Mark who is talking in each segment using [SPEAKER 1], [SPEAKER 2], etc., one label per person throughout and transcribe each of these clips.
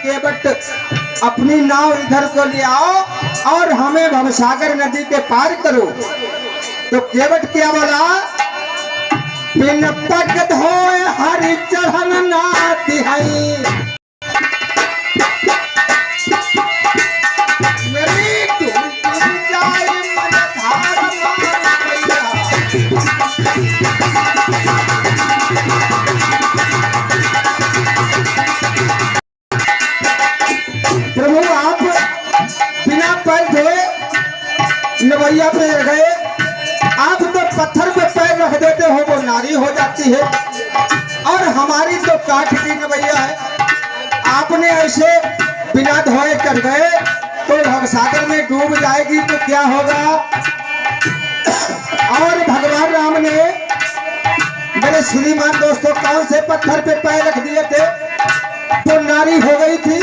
[SPEAKER 1] केवट अपनी नाव इधर को ले आओ और हमें भवसागर नदी के पार करो। तो केवट क्या बोला, बिन पग धोए हरि चढ़न ना दिहाई, मेरी डूबी जाए मन धार मार भैया। प्रभु आप बिना पैर धोए नवैया पे गए, आप तो पत्थर पे पैर रख देते हो वो नारी हो जाती है, और हमारी तो काठ की नवैया है। आपने ऐसे बिना धोए कर गए तो भवसागर में डूब जाएगी तो क्या होगा। और भगवान राम ने मेरे श्रीमान दोस्तों कौन से पत्थर पे पैर रख दिए थे तो नारी हो गई थी।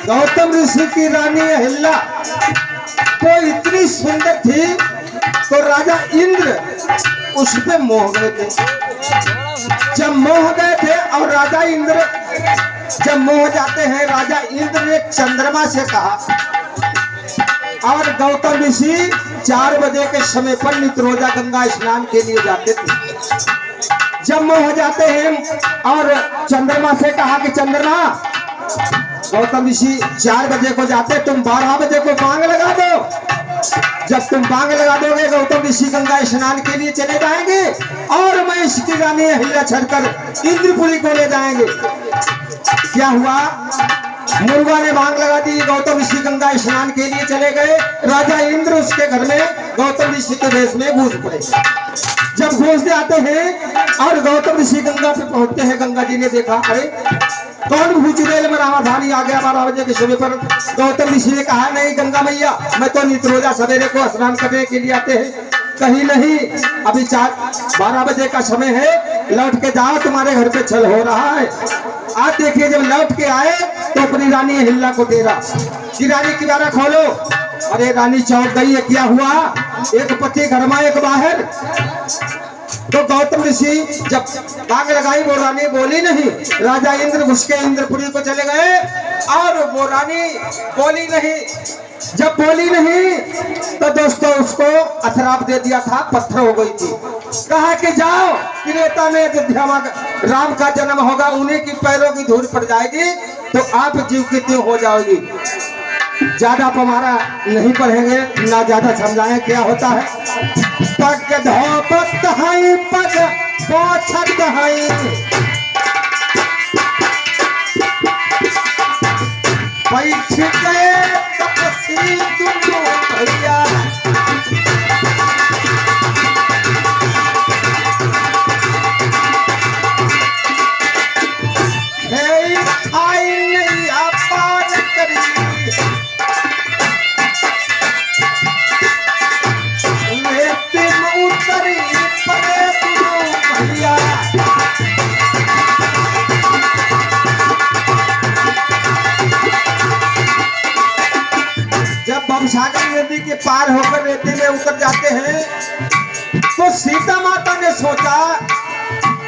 [SPEAKER 1] गौतम ऋषि की रानी अहिल्या तो इतनी सुंदर थी तो राजा इंद्र उस पे मोह गए थे। जब मोह गए थे और राजा इंद्र जब मोह जाते हैं, राजा इंद्र ने चंद्रमा से कहा, और गौतम ऋषि 4 बजे के समय पर नित्रोजा गंगा स्नान के लिए जाते थे। जब मोह जाते हैं और चंद्रमा से कहा कि चंद्रमा, गौतम ऋषि 4 बजे को जाते, तुम 12 बजे को बांग लगा दो। जब तुम बांग लगा दोगे गौतम ऋषि गंगा स्नान के लिए चले जाएंगे और मैं इसकी रानी अहिल्या छड़कर इंद्रपुरी को ले जाएंगे। क्या हुआ, मुर्गा ने बांग लगा दी, गौतम ऋषि गंगा स्नान के लिए चले गए। राजा इंद्र उसके घर में गौतम ऋषि के देश में घुस पड़े। जब घुस आते हैं और गौतम ऋषि गंगा पे पहुंचते हैं, गंगा जी ने देखा, अरे कौन भूचुरेल में रामाधानी आ गया 12 बजे के समय पर। गौतम ऋषि ने कहा, नहीं गंगा मैया, मैं तो नित्रोजा सवेरे को स्नान करने के लिए आते हैं। कहीं नहीं, अभी 12 बजे का समय है, लौट के जाओ, तुम्हारे घर पे छल हो रहा है। आज देखिए जब लौट के आए तो अपनी रानी अहिल्या को दे रहा कि रानी किनारा खोलो। अरे रानी चौंक गई है, क्या हुआ, एक पति घर में एक बाहर। तो गौतम ऋषि जब बांग लगाई वो रानी बोली नहीं। राजा इंद्र घुस के इंद्रपुरी को चले गए और वो रानी बोली नहीं। जब बोली नहीं तो दोस्तों उसको अथराप दे दिया था, पत्थर हो गई थी। कहा कि जाओ त्रेता में अयोध्या में राम का जन्म होगा, उन्हीं की पैरों की धूल पड़ जाएगी तो आप जीव की त्यों हो जाओगी। ज्यादा हमारा नहीं पढ़ेंगे ना ज्यादा समझाएं क्या होता है। पग धोपत हई पग पोछत हई, पैछ गए तपसी दुनू भैया। हे खाई नैया पार करी, भवसागर नदी के पार होकर रेती में उतर जाते हैं तो सीता माता ने सोचा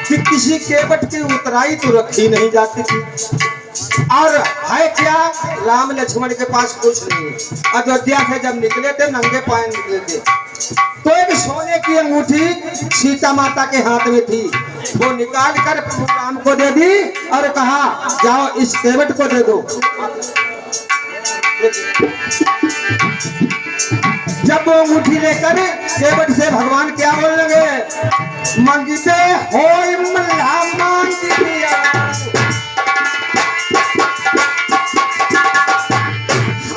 [SPEAKER 1] कि किसी केवट की उतराई तो रखी नहीं जाती थी, और है क्या, राम लक्ष्मण के पास कुछ नहीं। अयोध्या से जब निकले थे नंगे पाए निकले थे तो एक सोने की अंगूठी सीता माता के हाथ में थी, वो निकाल कर प्रभु राम को दे दी और कहा, जाओ इस केवट को दे दो। जब वो अंगूठी लेकर केवट से भगवान क्या बोलने लगे, मंगिते होय मल्हा मांग दिया,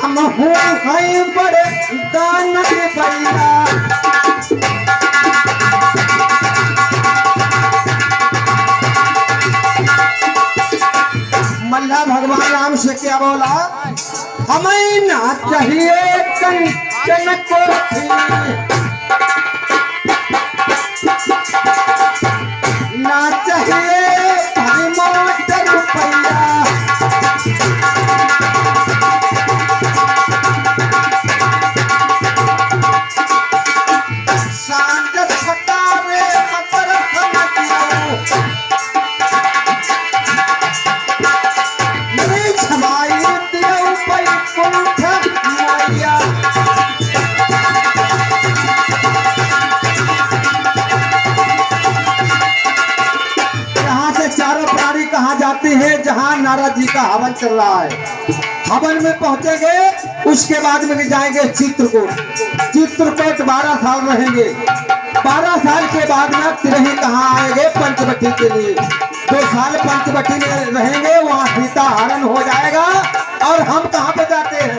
[SPEAKER 1] हम हो हैं बड़े दानव भैया। मल्हा भगवान राम से क्या बोला, हमें ना चाहिए कंचन कोठी, ना चाहिए भाई मोटर रुपया, सांझ सतावे मकर समझियो, मेरी छमाई दियो पई कुंठ मैया। चारों प्राणी कहाँ जाते हैं जहाँ नारद जी का हवन चल रहा है। हवन में पहुंचेंगे, उसके बाद में जाएंगे चित्रकूट। चित्रकूट 12 साल रहेंगे। 12 साल के बाद में फिर ही कहाँ आएंगे पंचवटी के लिए। 2 साल पंचवटी में रहेंगे, वहाँ सीता हरण हो जाएगा। और हम कहाँ पे जाते हैं,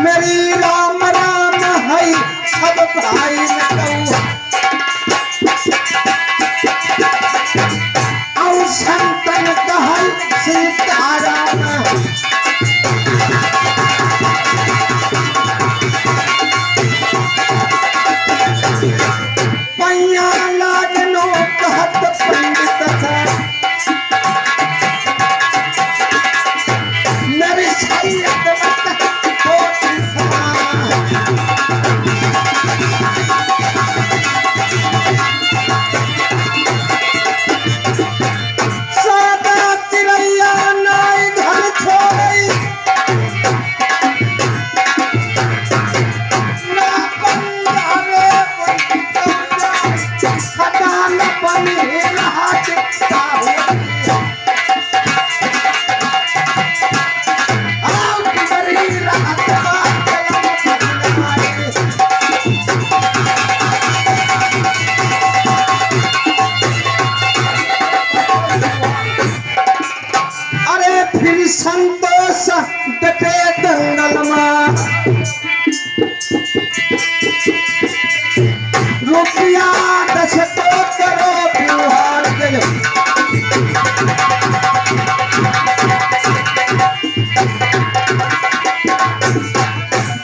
[SPEAKER 1] मेरी राम राम है सब भाई में संतन कहल सीताराम। पैया लागनो कहत पंडित था, मेरी सैयद मत कोटि समान। संतोष डटे दंगल में, रुपया 10 तो करो व्यवहार दो।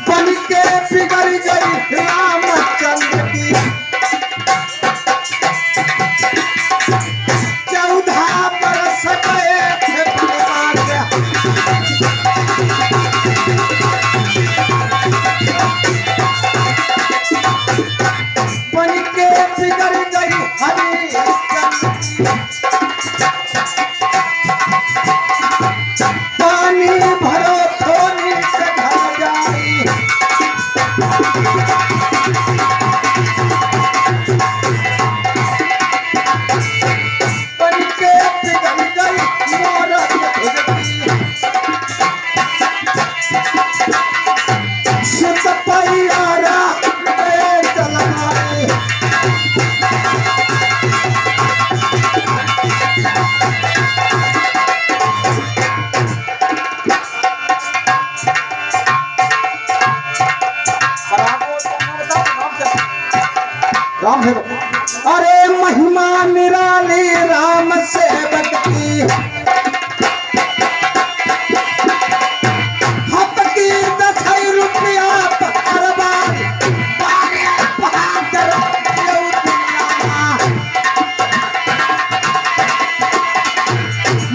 [SPEAKER 1] बन के बिगड़ गई रामचंद्र की, 14 बरस गए थे बन के बिगड़ गई पानी भरो थोड़ी से भर जाई। बन के बिगड़ गई मोरत सुत पैयारा चलाए। राम है, अरे महिमा निराली राम सेवक की, हत की 10 रुपया अरबान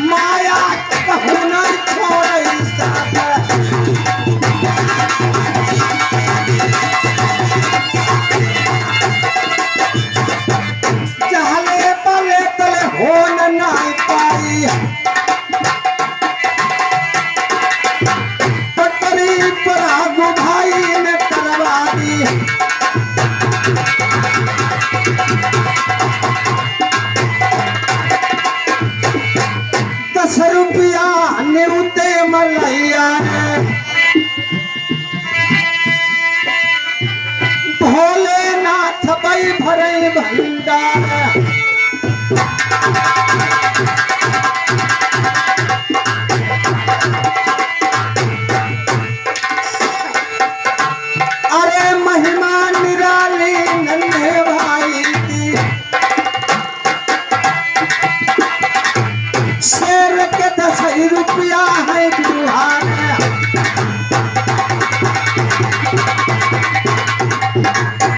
[SPEAKER 1] माया कहूना छोड़ साथ। जहले पले तले हो न पाई, पटरी पर आगू भाई ने करवा दी। 10 रुपया नेउते मलैया भोलेनाथ भाई भरे भंडार।